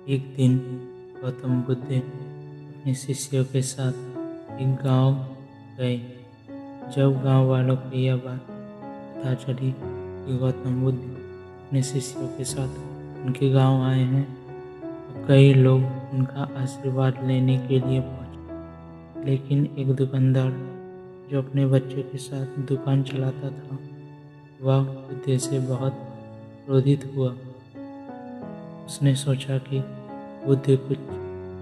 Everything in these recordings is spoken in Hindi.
एक दिन गौतम बुद्ध अपने शिष्यों के साथ एक गांव गए। जब गांव वालों को यह बात पता चली कि गौतम बुद्ध अपने शिष्यों के साथ उनके गांव आए हैं, तो कई लोग उनका आशीर्वाद लेने के लिए पहुंचे। लेकिन एक दुकानदार जो अपने बच्चे के साथ दुकान चलाता था, वह बुद्ध से बहुत क्रोधित हुआ। उसने सोचा कि बुद्ध कुछ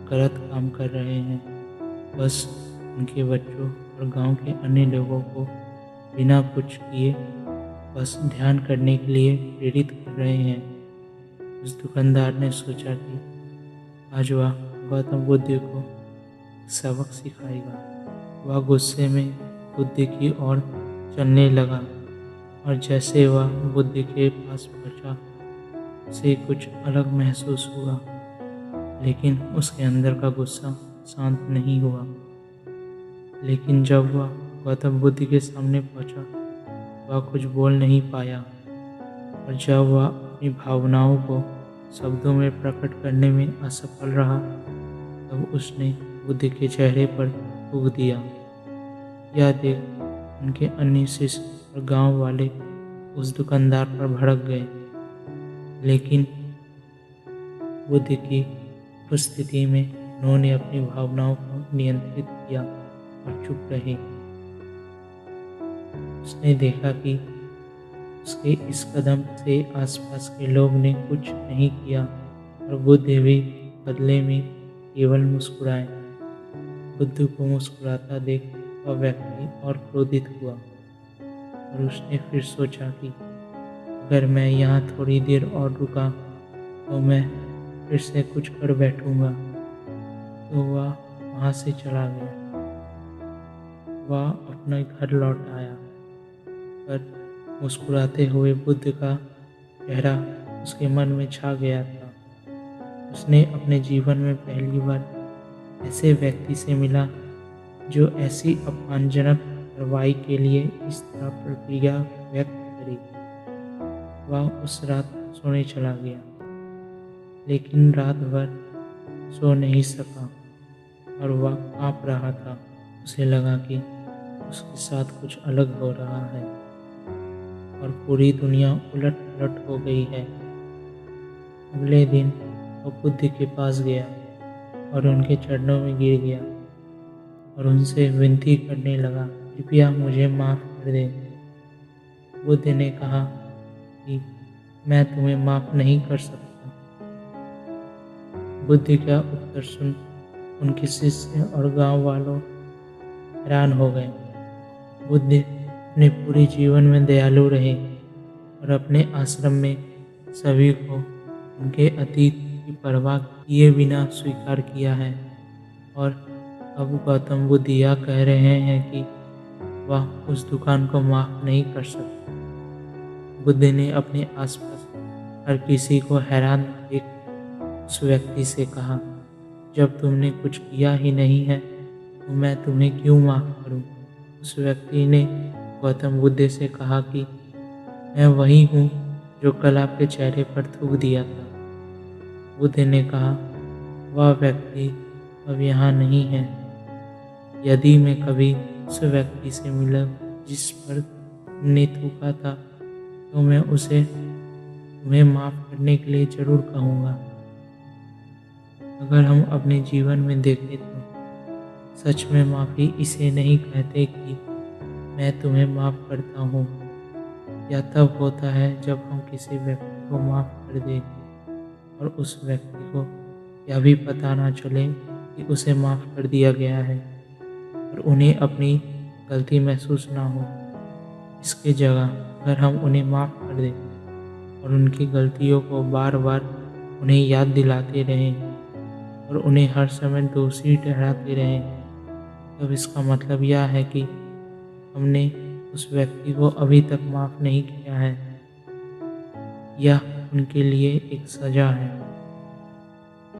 गलत काम कर रहे हैं, बस उनके बच्चों और गांव के अन्य लोगों को बिना कुछ किए बस ध्यान करने के लिए प्रेरित कर रहे हैं। उस दुकानदार ने सोचा कि आज वह गौतम बुद्ध को सबक सिखाएगा। वह गुस्से में बुद्ध की ओर चलने लगा और जैसे वह बुद्ध के पास पहुंचा, उसे कुछ अलग महसूस हुआ, लेकिन उसके अंदर का गुस्सा शांत नहीं हुआ। लेकिन जब वह गौतम बुद्ध के सामने पहुंचा, वह कुछ बोल नहीं पाया, और जब वह अपनी भावनाओं को शब्दों में प्रकट करने में असफल रहा, तब उसने बुद्ध के चेहरे पर थूक दिया। यह देख उनके अन्य शिष्य और गांव वाले उस दुकानदार पर भड़क गए, लेकिन बुद्ध की उपस्थिति में उन्होंने अपनी भावनाओं को नियंत्रित किया और चुप रहे। उसने देखा कि उसके इस कदम से आसपास के लोग ने कुछ नहीं किया और बुद्ध भी बदले में केवल मुस्कुराए। बुद्ध को मुस्कुराता देख वह व्यक्ति और क्रोधित हुआ और उसने फिर सोचा कि अगर मैं यहाँ थोड़ी देर और रुका तो मैं फिर से कुछ कर बैठूंगा। तो वह वहाँ से चला गया। वह अपने घर लौट आया, पर मुस्कुराते हुए बुद्ध का चेहरा उसके मन में छा गया था। उसने अपने जीवन में पहली बार ऐसे व्यक्ति से मिला जो ऐसी अपमानजनक कार्रवाई के लिए इस तरह प्रतिक्रिया व्यक्त करी। वह उस रात सोने चला गया, लेकिन रात भर सो नहीं सका और वह काँप रहा था। उसे लगा कि उसके साथ कुछ अलग हो रहा है और पूरी दुनिया उलट-पलट हो गई है। अगले दिन वह बुद्ध के पास गया और उनके चरणों में गिर गया और उनसे विनती करने लगा, कृपया मुझे माफ़ कर दें। बुद्ध ने कहा कि मैं तुम्हें माफ़ नहीं कर सकता। बुद्ध का उत्तर सुन उनके शिष्य और गांव वालों हैरान हो गए। बुद्ध अपने पूरे जीवन में दयालु रहे और अपने आश्रम में सभी को उनके अतीत की परवाह किए बिना स्वीकार किया है। और अब गौतम बुद्ध यह कह रहे हैं कि वह उस दुकान को माफ़ नहीं कर सकते। बुद्ध ने अपने आसपास हर किसी को हैरान देख उस व्यक्ति से कहा, जब तुमने कुछ किया ही नहीं है तो मैं तुम्हें क्यों माफ़ करूं? उस व्यक्ति ने गौतम बुद्ध से कहा कि मैं वही हूँ जो कल आपके चेहरे पर थूक दिया था। बुद्ध ने कहा, वह व्यक्ति अब यहाँ नहीं है। यदि मैं कभी उस व्यक्ति से मिला जिस पर तुमने थूका था, तो मैं उसे तुम्हें माफ़ करने के लिए ज़रूर कहूँगा। अगर हम अपने जीवन में देखें तो सच में माफ़ी इसे नहीं कहते कि मैं तुम्हें माफ़ करता हूँ। यह तब होता है जब हम किसी व्यक्ति को माफ़ कर दें और उस व्यक्ति को यह भी पता ना चले कि उसे माफ़ कर दिया गया है और उन्हें अपनी गलती महसूस ना हो। इसके जगह अगर हम उन्हें माफ़ कर दें और उनकी गलतियों को बार बार उन्हें याद दिलाते रहें और उन्हें हर समय दोषी ठहराते रहें, तब इसका मतलब यह है कि हमने उस व्यक्ति को अभी तक माफ़ नहीं किया है। यह उनके लिए एक सज़ा है।